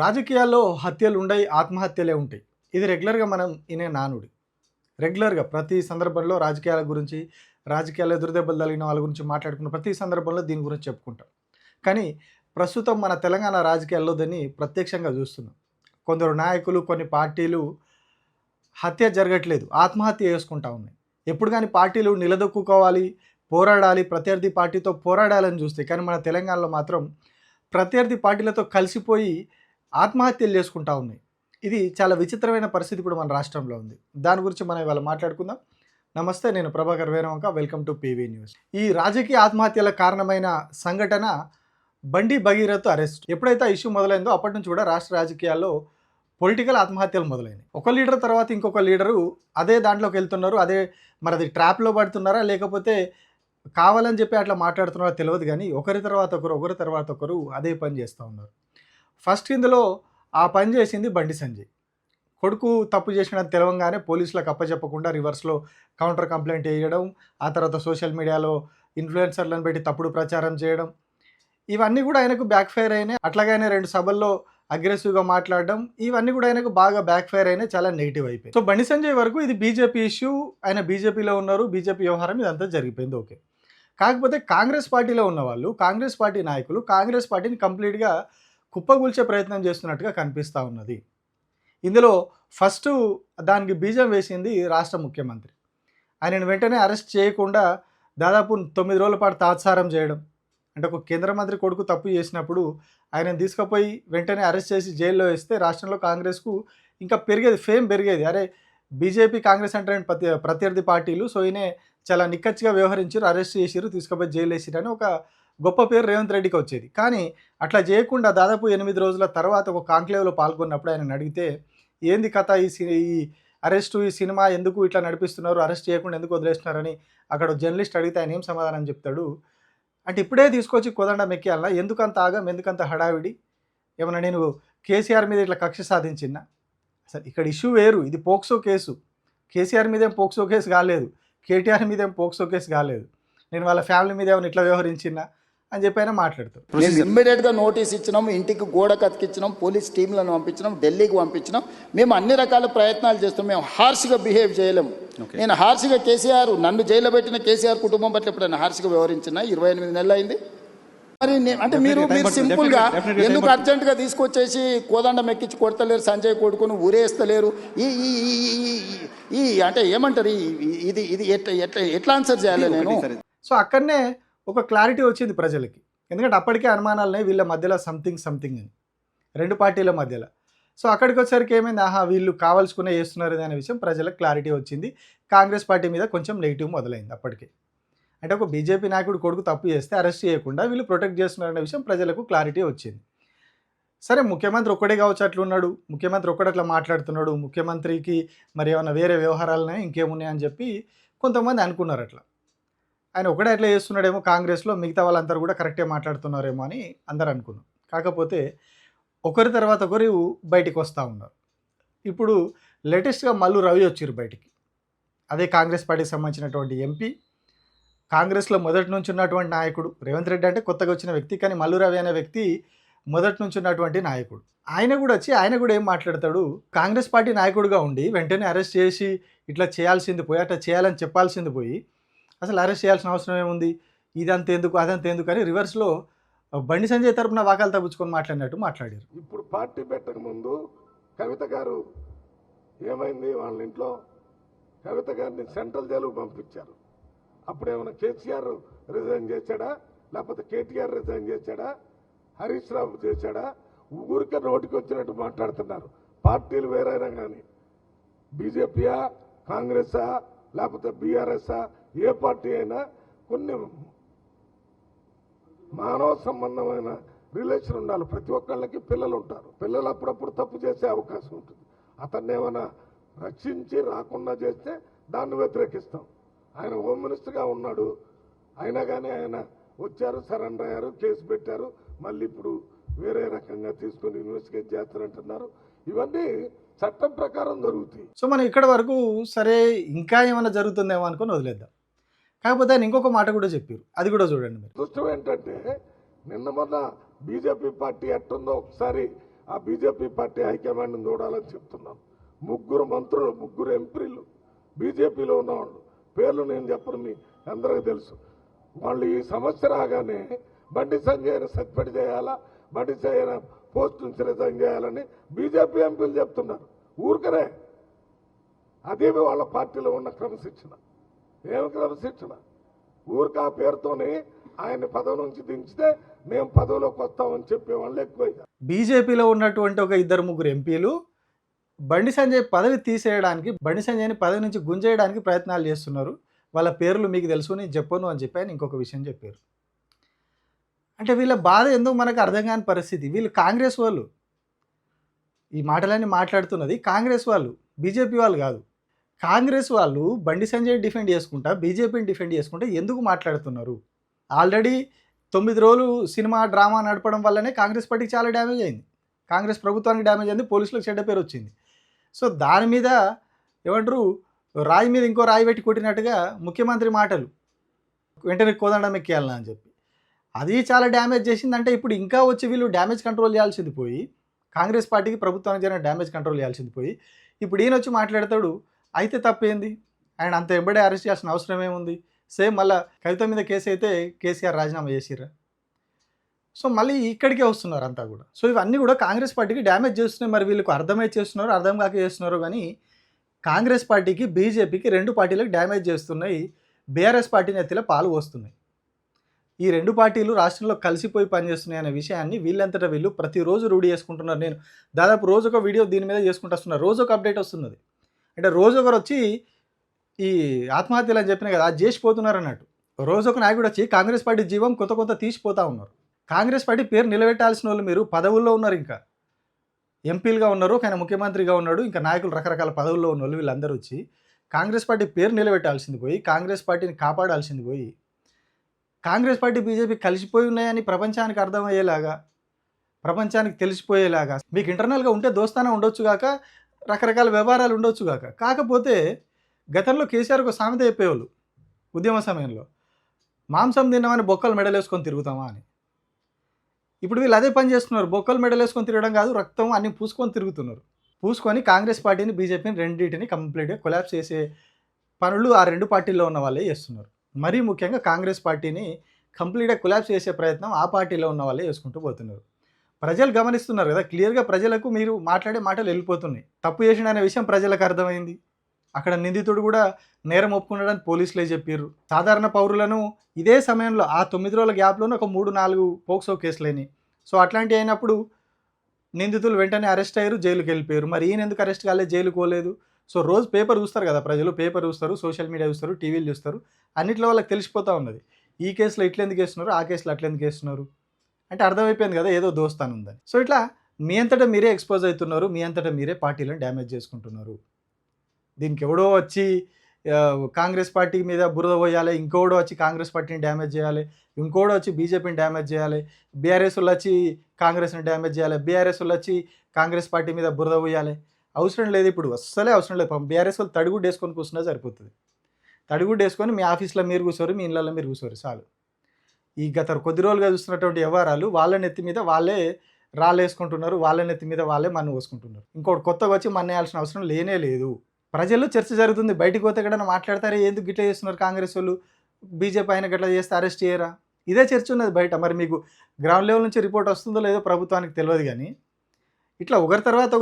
రాజకీయాల్లో హత్యలు ఉండయి, ఆత్మహత్యలే ఉంటాయి. ఇది రెగ్యులర్‌గా మనం ఇనే నానుడి. రెగ్యులర్‌గా ప్రతి సందర్భంలో రాజకీయాల గురించి, రాజకీయాల్లో ఎదురుదెబ్బలు తగిలిన వాళ్ళ గురించి మాట్లాడుకున్న ప్రతి సందర్భంలో దీని గురించి చెప్పుకుంటాం. కానీ ప్రస్తుతం మన తెలంగాణ రాజకీయాల్లో దీన్ని ప్రత్యక్షంగా చూస్తున్నాం. కొందరు నాయకులు, కొన్ని పార్టీలు హత్య జరగట్లేదు, ఆత్మహత్య చేసుకుంటా ఉన్నాయి. ఎప్పుడు గాని పార్టీలు నిలదొక్కుకోవాలి, పోరాడాలి, ప్రత్యర్థి పార్టీతో పోరాడాలని చూస్తాయి. కానీ మన తెలంగాణలో మాత్రం ప్రత్యర్థి పార్టీలతో కలిసిపోయి ఆత్మహత్యలు చేసుకుంటా ఉన్నాయి. ఇది చాలా విచిత్రమైన పరిస్థితి ఇప్పుడు మన రాష్ట్రంలో ఉంది. దాని గురించి మనం ఇవాళ మాట్లాడుకుందాం. నమస్తే, నేను Prabhakar Veravanka. Welcome to PV news. ఈ రాజకీయ ఆత్మహత్యలకు కారణమైన సంఘటన బండి భగీరథ్ అరెస్ట్. ఎప్పుడైతే ఆ ఇష్యూ మొదలైందో అప్పటి నుంచి కూడా రాష్ట్ర రాజకీయాల్లో పొలిటికల్ ఆత్మహత్యలు మొదలైనయి. ఒక లీడర్ తర్వాత ఇంకొక లీడరు అదే దాంట్లోకి వెళ్తున్నారు. మరి అది ట్రాప్లో పడుతున్నారా, లేకపోతే కావాలని చెప్పి అట్లా మాట్లాడుతున్నారో తెలియదు. కానీ ఒకరి తర్వాత ఒకరు అదే పని చేస్తూ ఉన్నారు. ఫస్ట్ ఇందులో ఆ పని చేసింది బండి సంజయ్. కొడుకు తప్పు చేసినది తెలవంగానే పోలీసులకు అప్పచెప్పకుండా రివర్స్లో కౌంటర్ కంప్లైంట్ వేయడం, ఆ తర్వాత సోషల్ మీడియాలో ఇన్ఫ్లుయెన్సర్లను పెట్టి తప్పుడు ప్రచారం చేయడం, ఇవన్నీ కూడా ఆయనకు బ్యాక్ ఫైర్ అయినాయి. అట్లాగైనా 2 సభల్లో అగ్రెసివ్గా మాట్లాడడం, ఇవన్నీ కూడా ఆయనకు బాగా బ్యాక్ ఫైర్ అయినాయి, చాలా నెగిటివ్ అయిపోయింది. సో బండి సంజయ్ వరకు ఇది బీజేపీ ఇష్యూ, ఆయన బీజేపీలో ఉన్నారు, బీజేపీ వ్యవహారం ఇదంతా జరిగిపోయింది, ఓకే. కాకపోతే కాంగ్రెస్ పార్టీలో ఉన్నవాళ్ళు, కాంగ్రెస్ పార్టీ నాయకులు కాంగ్రెస్ పార్టీని కంప్లీట్గా కుప్పగూల్చే ప్రయత్నం చేస్తున్నట్టుగా కనిపిస్తూ ఉన్నది. ఇందులో ఫస్ట్ దానికి బీజం వేసింది రాష్ట్ర ముఖ్యమంత్రి. ఆయనను వెంటనే అరెస్ట్ చేయకుండా దాదాపు 9 రోజుల పాటు తాత్సారం చేయడం. అంటే ఒక కేంద్ర మంత్రి కొడుకు తప్పు చేసినప్పుడు ఆయనను తీసుకుపోయి వెంటనే అరెస్ట్ చేసి జైల్లో వేస్తే రాష్ట్రంలో కాంగ్రెస్కు ఇంకా పెరిగేది, ఫేమ్ పెరిగేది. అరే బీజేపీ కాంగ్రెస్ అంటే ప్రత్యర్థి పార్టీలు, సో ఈయనే చాలా నిక్కచ్చిగా వ్యవహరించారు, అరెస్ట్ చేసిరు, తీసుకుపోయి జైలు వేసిరు అని ఒక గొప్ప పేరు రేవంత్ రెడ్డికి వచ్చేది. కానీ అట్లా చేయకుండా దాదాపు 8 రోజుల తర్వాత ఒక కాంక్లేవ్లో పాల్గొన్నప్పుడు ఆయన అడిగితే, ఏంది కథ, ఈ అరెస్టు, ఈ సినిమా ఎందుకు ఇట్లా నడిపిస్తున్నారు, అరెస్ట్ చేయకుండా ఎందుకు వదిలేస్తున్నారని అక్కడ జర్నలిస్ట్ అడిగితే ఆయన ఏం సమాధానం చెప్తాడు అంటే, ఇప్పుడే తీసుకొచ్చి కోదండం ఎక్కియాలన్నా, ఎందుకంత ఆగం, ఎందుకంత హడావిడి, ఏమన్నా నేను కేసీఆర్ మీద ఇట్లా కక్ష సాధించినా? అసలు ఇక్కడ ఇష్యూ వేరు, ఇది పోక్సో కేసు. కేసీఆర్ మీద ఏం పోక్సో కేసు కాలేదు, కేటీఆర్ మీద ఏం పోక్సో కేసు కాలేదు. నేను వాళ్ళ ఫ్యామిలీ మీద ఏమైనా ఇట్లా వ్యవహరించినా అని చెప్పి ఆయన మాట్లాడుతారు. మేము ఇమ్మీడియట్గా నోటీస్ ఇచ్చినాం, ఇంటికి గోడ కతికిచ్చినాం, పోలీస్ టీంలను పంపించినాం, ఢిల్లీకి పంపించినాం. మేము అన్ని రకాల ప్రయత్నాలు చేస్తాం. మేము హార్ష్గా బిహేవ్ చేయలేము. నేను హార్ష్గా నన్ను జైల్లో పెట్టిన కేసీఆర్ కుటుంబం పట్ల ఎప్పుడైనా హార్ష్గా వ్యవహరించిన 28 నెలలు అయింది. మరి అంటే మీరు సింపుల్గా ఎందుకు అర్జెంటుగా తీసుకొచ్చేసి కోదండం ఎక్కించి కొడతలేరు, సంజయ్ కొడుకును ఊరేస్తలేరు? ఈ అంటే ఏమంటారు, ఇది ఇది ఎట్లా ఆన్సర్ చేయాలి నేను? సో అక్కడనే ఒక క్లారిటీ వచ్చింది ప్రజలకి. ఎందుకంటే అప్పటికే అనుమానాలున్నాయి వీళ్ళ మధ్యలో సంథింగ్ అని, 2 పార్టీల మధ్యలో. సో అక్కడికి వచ్చేసరికి ఏమైంది, వీళ్ళు కావాల్సుకునే చేస్తున్నారు అనే విషయం ప్రజలకు క్లారిటీ వచ్చింది. కాంగ్రెస్ పార్టీ మీద కొంచెం నెగిటివ్ మొదలైంది అప్పటికే. అంటే ఒక బీజేపీ నాయకుడు కొడుకు తప్పు చేస్తే అరెస్ట్ చేయకుండా వీళ్ళు ప్రొటెక్ట్ చేస్తున్నారనే విషయం ప్రజలకు క్లారిటీ వచ్చింది. సరే, ముఖ్యమంత్రి ఒక్కడే కావచ్చు అట్లున్నాడు, ముఖ్యమంత్రి ఒక్కడే అట్లా మాట్లాడుతున్నాడు, ముఖ్యమంత్రికి మరి ఏమైనా వేరే వ్యవహారాలున్నాయి, ఇంకేమున్నాయని చెప్పి కొంతమంది అనుకున్నారు. అట్లా ఆయన ఒకడే అట్లా చేస్తున్నాడేమో, కాంగ్రెస్లో మిగతా వాళ్ళందరూ కూడా కరెక్టే మాట్లాడుతున్నారేమో అని అందరు అనుకున్నారు. కాకపోతే ఒకరి తర్వాత ఒకరు బయటికి వస్తూ ఉన్నారు. ఇప్పుడు లేటెస్ట్గా మల్లు రవి వచ్చారు బయటికి. అదే కాంగ్రెస్ పార్టీకి సంబంధించినటువంటి ఎంపీ, కాంగ్రెస్లో మొదటి నుంచి ఉన్నటువంటి నాయకుడు. రేవంత్ రెడ్డి అంటే కొత్తగా వచ్చిన వ్యక్తి, కానీ మల్లు రవి అనే వ్యక్తి మొదటి నుంచి ఉన్నటువంటి నాయకుడు. ఆయన కూడా ఏం మాట్లాడతాడు, కాంగ్రెస్ పార్టీ నాయకుడిగా ఉండి వెంటనే అరెస్ట్ చేసి ఇట్లా చేయాల్సింది పోయి, అట్లా చేయాలని చెప్పాల్సింది పోయి, అసలు అరెస్ట్ చేయాల్సిన అవసరం ఏముంది, ఇదంతా ఎందుకు అదంతా ఎందుకు అని రివర్స్లో బండి సంజయ్ తరపున వాకాలు తగ్గించుకొని మాట్లాడినట్టు మాట్లాడారు. ఇప్పుడు పార్టీ పెట్టక ముందు కవిత గారు ఏమైంది, వాళ్ళ ఇంట్లో కవిత గారిని సెంట్రల్ జైలుకు పంపించారు. అప్పుడేమైనా కేసీఆర్ రిజైన్ చేశాడా, లేకపోతే కేటీఆర్ రిజైన్ చేశాడా, హరీష్ రావు చేశాడా? ఊరికే నోటికి వచ్చినట్టు మాట్లాడుతున్నారు. పార్టీలు వేరైనా కానీ బీజేపీయా, కాంగ్రెసా, లేకపోతే బీఆర్ఎస్ఆ, ఏ పార్టీ అయినా కొన్ని మానవ సంబంధమైన రిలేషన్ ఉండాలి. ప్రతి ఒక్కళ్ళకి పిల్లలు ఉంటారు. పిల్లలు అప్పుడప్పుడు తప్పు చేసే అవకాశం ఉంటుంది. అతన్ని ఏమైనా రక్షించి రాకుండా చేస్తే దాన్ని వ్యతిరేకిస్తాం. ఆయన హోమ్ మినిస్టర్గా ఉన్నాడు, అయినా కానీ ఆయన వచ్చారు, సరెండర్ అయ్యారు, కేసు పెట్టారు, మళ్ళీ ఇప్పుడు వేరే రకంగా తీసుకొని ఇన్వెస్టిగేట్ చేస్తారంటున్నారు. ఇవన్నీ చట్టం ప్రకారం జరుగుతాయి. సో మనం ఇక్కడ వరకు సరే, ఇంకా ఏమైనా జరుగుతుందేమో అనుకుని వదిలేద్దాం. కాకపోతే ఆయన ఇంకొక మాట కూడా చెప్పారు, అది కూడా చూడండి మీరు. దుష్టం ఏంటంటే, నిన్న మొన్న బీజేపీ పార్టీ ఎట్టుందో ఒకసారి ఆ బీజేపీ పార్టీ హైకమాండ్ని చూడాలని చెప్తున్నాను. 3 మంత్రులు, 3 ఎంపీలు బీజేపీలో ఉన్నవాళ్ళు, పేర్లు నేను చెప్పను, మీ అందరికీ తెలుసు. వాళ్ళు ఈ సమస్య రాగానే బండి సంజయ్ని సస్పెండ్ చేయాలా, బండి సంజయ్ పోస్ట్ నుంచి రిజైన్ చేయాలని బీజేపీ ఎంపీలు చెప్తున్నారు. ఊరికనే అదే వాళ్ళ పార్టీలో ఉన్న క్రమశిక్షణ. ఏమి క్రమశిక్షణ? ఊరికి ఆ పేరుతోనే ఆయన్ని పదవి నుంచి దించితే మేము పదవిలోకి వస్తామని చెప్పేవాళ్ళు ఎక్కువైంది. బీజేపీలో ఉన్నటువంటి ఒక 2-3 ఎంపీలు బండి సంజయ్ పదవి తీసేయడానికి, బండి సంజయ్ని పదవి నుంచి గుంజేయడానికి ప్రయత్నాలు చేస్తున్నారు. వాళ్ళ పేర్లు మీకు తెలుసు, నేను చెప్పను అని చెప్పి ఆయన ఇంకొక విషయం చెప్పారు. అంటే వీళ్ళ బాధ ఎందుకు మనకు అర్థం కాని పరిస్థితి. వీళ్ళు కాంగ్రెస్ వాళ్ళు, ఈ మాటలన్నీ మాట్లాడుతున్నది కాంగ్రెస్ వాళ్ళు, బీజేపీ వాళ్ళు కాదు. కాంగ్రెస్ వాళ్ళు బండి సంజయ్ డిఫెండ్ చేసుకుంటా, బీజేపీని డిఫెండ్ చేసుకుంటా ఎందుకు మాట్లాడుతున్నారు? ఆల్రెడీ 9 రోజులు సినిమా డ్రామా నడపడం వల్లనే కాంగ్రెస్ పార్టీకి చాలా డ్యామేజ్ అయింది, కాంగ్రెస్ ప్రభుత్వానికి డ్యామేజ్ అయింది, పోలీసులకు చెడ్డ పేరు వచ్చింది. సో దాని మీద ఏమంటారు, రాయి మీద ఇంకో రాయి పెట్టి కొట్టినట్టుగా ముఖ్యమంత్రి మాటలు వెంటనే కోదండం ఎక్కేయాలన్నా అని చెప్పి అది చాలా డ్యామేజ్ చేసిందంటే ఇప్పుడు ఇంకా వచ్చి వీళ్ళు డ్యామేజ్ కంట్రోల్ చేయాల్సింది పోయి, కాంగ్రెస్ పార్టీకి ప్రభుత్వానికి జరిగిన డ్యామేజ్ కంట్రోల్ చేయాల్సింది పోయి, ఇప్పుడు ఈయన వచ్చి మాట్లాడతాడు. అయితే తప్పేంది? ఆయన అంత ఎంబడే అరెస్ట్ చేయాల్సిన అవసరం ఏముంది? సేమ్ మళ్ళీ కవిత మీద కేసు అయితే కేసీఆర్ రాజీనామా చేసిర్రా. సో మళ్ళీ ఇక్కడికే వస్తున్నారు అంతా కూడా. సో ఇవన్నీ కూడా కాంగ్రెస్ పార్టీకి డ్యామేజ్ చేస్తున్నాయి. మరి వీళ్ళకు అర్థమై చేస్తున్నారు, అర్థం కాక చేస్తున్నారు. కానీ కాంగ్రెస్ పార్టీకి, బీజేపీకి, 2 పార్టీలకు డ్యామేజ్ చేస్తున్నాయి. బీఆర్ఎస్ పార్టీ నెత్తిలో పాలు వస్తున్నాయి. ఈ 2 పార్టీలు రాష్ట్రంలో కలిసిపోయి పనిచేస్తున్నాయి అనే విషయాన్ని వీళ్ళంతటా వీళ్ళు ప్రతిరోజు రూఢి చేసుకుంటున్నారు. నేను దాదాపు రోజు ఒక వీడియో దీని మీద చేసుకుంటూ వస్తున్నారు. రోజు ఒక అప్డేట్ వస్తున్నది. అంటే రోజు ఒకరు వచ్చి ఈ ఆత్మహత్యలు అని చెప్పిన కదా, అది చేసిపోతున్నారు అన్నట్టు. రోజు ఒక నాయకుడు వచ్చి కాంగ్రెస్ పార్టీ జీవం కొంత తీసిపోతూ ఉన్నారు. కాంగ్రెస్ పార్టీ పేరు నిలబెట్టాల్సిన వాళ్ళు మీరు పదవుల్లో ఉన్నారు, ఇంకా ఎంపీలుగా ఉన్నారు, ఆయన ముఖ్యమంత్రిగా ఉన్నాడు, ఇంకా నాయకులు రకరకాల పదవుల్లో ఉన్న వాళ్ళు వీళ్ళందరూ వచ్చి కాంగ్రెస్ పార్టీ పేరు నిలబెట్టాల్సింది పోయి, కాంగ్రెస్ పార్టీని కాపాడాల్సింది పోయి, కాంగ్రెస్ పార్టీ బీజేపీ కలిసిపోయి ఉన్నాయని ప్రపంచానికి అర్థమయ్యేలాగా, ప్రపంచానికి తెలిసిపోయేలాగా మీకు ఇంటర్నల్గా ఉంటే దోస్తానా ఉండొచ్చు కాక, రకరకాల వ్యవహారాలు ఉండొచ్చు కాక, కాకపోతే గతంలో కేసీఆర్ ఒక సామెత చెప్పేవాళ్ళు ఉద్యమ సమయంలో, మాంసం తిన్నామని బొక్కలు మెడలేసుకొని తిరుగుతామా అని. ఇప్పుడు వీళ్ళు అదే పని చేస్తున్నారు. బొక్కలు మెడలేసుకొని తిరగడం కాదు, రక్తం అన్ని పూసుకొని తిరుగుతున్నారు. పూసుకొని కాంగ్రెస్ పార్టీని, బీజేపీని రెండింటిని కంప్లీట్గా కొలాప్స్ చేసే పనులు ఆ 2 పార్టీల్లో ఉన్న వాళ్ళే చేస్తున్నారు. మరీ ముఖ్యంగా కాంగ్రెస్ పార్టీని కంప్లీట్గా కొలాప్స్ చేసే ప్రయత్నం ఆ పార్టీలో ఉన్న వాళ్ళే చేసుకుంటూ పోతున్నారు. ప్రజలు గమనిస్తున్నారు కదా, క్లియర్గా ప్రజలకు మీరు మాట్లాడే మాటలు వెళ్ళిపోతున్నాయి. తప్పు చేసిన అనే విషయం ప్రజలకు అర్థమైంది. అక్కడ నిందితుడు కూడా నేరం ఒప్పుకున్నాడని పోలీసులే చెప్పారు. సాధారణ పౌరులను ఇదే సమయంలో ఆ 9 రోజుల గ్యాప్లోనే ఒక 3-4 పోక్సో కేసులని. సో అట్లాంటివి అయినప్పుడు నిందితులు వెంటనే అరెస్ట్ అయ్యారు, జైలుకి వెళ్ళిపోయారు. మరి ఈయన ఎందుకు అరెస్ట్ కాలేదు, జైలుకు పోలేదు? సో రోజు పేపర్ చూస్తారు కదా ప్రజలు, పేపర్ చూస్తారు, సోషల్ మీడియా చూస్తారు, టీవీలు చూస్తారు, అన్నిట్లో వాళ్ళకి తెలిసిపోతూ ఉన్నది ఈ కేసులో ఇట్లా ఎందుకు వేస్తున్నారు, ఆ కేసులో అట్లా ఎందుకు వేస్తున్నారు అంటే అర్థమైపోయింది కదా ఏదో దోస్తాను ఉందని. సో ఇట్లా మీ అంతటా మీరే ఎక్స్పోజ్ అవుతున్నారు, మీ అంతటా మీరే పార్టీలను డ్యామేజ్ చేసుకుంటున్నారు. దీనికి ఎవడో వచ్చి కాంగ్రెస్ పార్టీ మీద బురద పోయాలి, ఇంకోడో వచ్చి కాంగ్రెస్ పార్టీని డ్యామేజ్ చేయాలి, ఇంకోడో వచ్చి బీజేపీని డ్యామేజ్ చేయాలి, బీఆర్ఎస్ వాళ్ళు వచ్చి కాంగ్రెస్ని డ్యామేజ్ చేయాలి, బీఆర్ఎస్ వాళ్ళు వచ్చి కాంగ్రెస్ పార్టీ మీద బురద పోయాలి. అవసరం లేదు, ఇప్పుడు అస్సలే అవసరం లేదు. బీఆర్ఎస్ వాళ్ళు తడిగుడ్డు వేసుకొని కూర్చున్నా సరిపోతుంది. తడిగుడ్డు వేసుకొని మీ ఆఫీస్లో మీరు కూర్చోరు, మీ ఇళ్ళల్లో మీరు కూర్చోరు చాలు. ఈ గత కొద్ది రోజులుగా చూస్తున్నటువంటి వ్యవహారాలు వాళ్ళ నెత్తి మీద వాళ్ళే రాళ్ళేసుకుంటున్నారు, వాళ్ళ నెత్తి మీద వాళ్ళే మన్ను పోసుకుంటున్నారు. ఇంకోటి కొత్తగా వచ్చి మన్నేయాల్సిన అవసరం లేనే లేదు. ప్రజల్లో చర్చ జరుగుతుంది. బయటికి పోతే ఎక్కడైనా మాట్లాడతారే, ఎందుకు గిట్లా చేస్తున్నారు కాంగ్రెస్ వాళ్ళు, బీజేపీ ఆయన గట్లా చేస్తే అరెస్ట్ చేయరా, ఇదే చర్చ ఉన్నది బయట. మరి మీకు గ్రౌండ్ లెవెల్ నుంచి రిపోర్ట్ వస్తుందో లేదో ప్రభుత్వానికి తెలియదు. కానీ ఇట్లా ఒకరి తర్వాత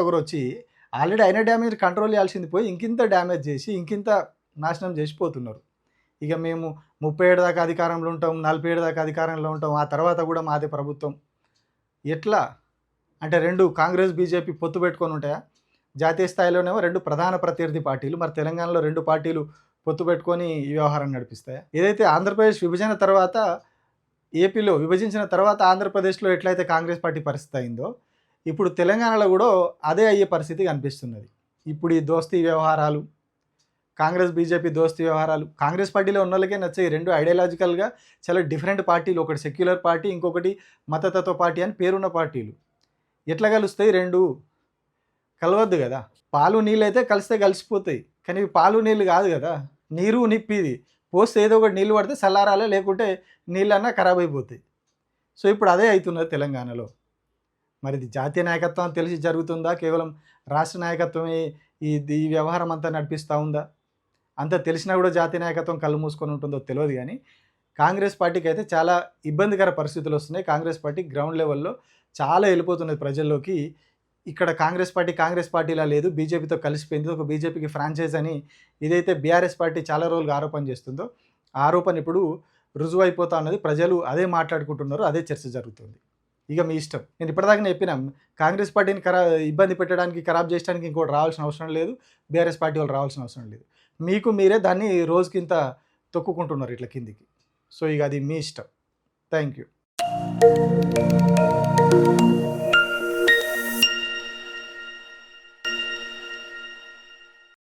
ఒకరు వచ్చి ఆల్రెడీ అయిన డ్యామేజ్ కంట్రోల్ చేయాల్సింది పోయి ఇంకింత డ్యామేజ్ చేసి ఇంకింత నాశనం చేసిపోతున్నారు. ఇక మేము 37 దాకా అధికారంలో ఉంటాం, 47 దాకా అధికారంలో ఉంటాం, ఆ తర్వాత కూడా మాదే ప్రభుత్వం. ఎట్లా అంటే 2 కాంగ్రెస్ బీజేపీ పొత్తు పెట్టుకొని ఉంటాయా? జాతీయ స్థాయిలోనేమో 2 ప్రధాన ప్రత్యర్థి పార్టీలు, మరి తెలంగాణలో 2 పార్టీలు పొత్తు పెట్టుకొని ఈ వ్యవహారం నడిపిస్తాయా? ఏదైతే ఆంధ్రప్రదేశ్ విభజన తర్వాత, ఏపీలో విభజించిన తర్వాత ఆంధ్రప్రదేశ్లో ఎట్లయితే కాంగ్రెస్ పార్టీ పరిస్థితి అయిందో, ఇప్పుడు తెలంగాణలో కూడా అదే అయ్యే పరిస్థితి కనిపిస్తున్నది. ఇప్పుడు ఈ దోస్తీ వ్యవహారాలు, కాంగ్రెస్ బీజేపీ దోస్తీ వ్యవహారాలు కాంగ్రెస్ పార్టీలో ఉన్న వాళ్ళకే నచ్చాయి. 2 ఐడియాలజికల్గా చాలా డిఫరెంట్ పార్టీలు, ఒకటి సెక్యులర్ పార్టీ, ఇంకొకటి మతతత్వ పార్టీ అని పేరున్న పార్టీలు. ఎట్లా కలుస్తాయి 2? కలవద్దు కదా. పాలు నీళ్ళు అయితే కలిస్తే కలిసిపోతాయి, కానీ పాలు నీళ్ళు కాదు కదా, నీరు నిప్పిది. పోస్తే ఏదో ఒకటి నీళ్ళు పడితే చల్లారాలే, లేకుంటే నీళ్ళన్నా ఖరాబ్ అయిపోతాయి. సో ఇప్పుడు అదే అవుతున్నది తెలంగాణలో. మరి ఇది జాతీయ నాయకత్వం అని తెలిసి జరుగుతుందా, కేవలం రాష్ట్ర నాయకత్వమే ఈ వ్యవహారం అంతా నడిపిస్తూ ఉందా? అంత తెలిసినా కూడా జాతీయ నాయకత్వం కళ్ళు మూసుకొని ఉంటుందో తెలియదు. కానీ కాంగ్రెస్ పార్టీకి అయితే చాలా ఇబ్బందికర పరిస్థితులు వస్తున్నాయి. కాంగ్రెస్ పార్టీ గ్రౌండ్ లెవెల్లో చాలా వెళ్ళిపోతున్నది ప్రజల్లోకి. ఇక్కడ కాంగ్రెస్ పార్టీలా లేదు, బీజేపీతో కలిసిపోయింది, ఒక బీజేపీకి ఫ్రాంచైజ్ అని ఏదైతే బీఆర్ఎస్ పార్టీ చాలా రోజులుగా ఆరోపణ చేస్తుందో ఆ ఆరోపణ ఇప్పుడు రుజువు అయిపోతా ఉన్నది. ప్రజలు అదే మాట్లాడుకుంటున్నారు, అదే చర్చ జరుగుతుంది. ఇక మీ ఇష్టం. నేను ఇప్పటిదాకా చెప్పినా కాంగ్రెస్ పార్టీని ఇబ్బంది పెట్టడానికి, ఖరాబ్ చేయడానికి ఇంకోటి రావాల్సిన అవసరం లేదు, బీఆర్ఎస్ పార్టీ వాళ్ళు రావాల్సిన అవసరం లేదు. మీకు మీరే దాన్ని రోజుకింత తొక్కుకుంటున్నారు ఇట్లా కిందికి. సో ఇక అది మీ ఇష్టం. Thank you.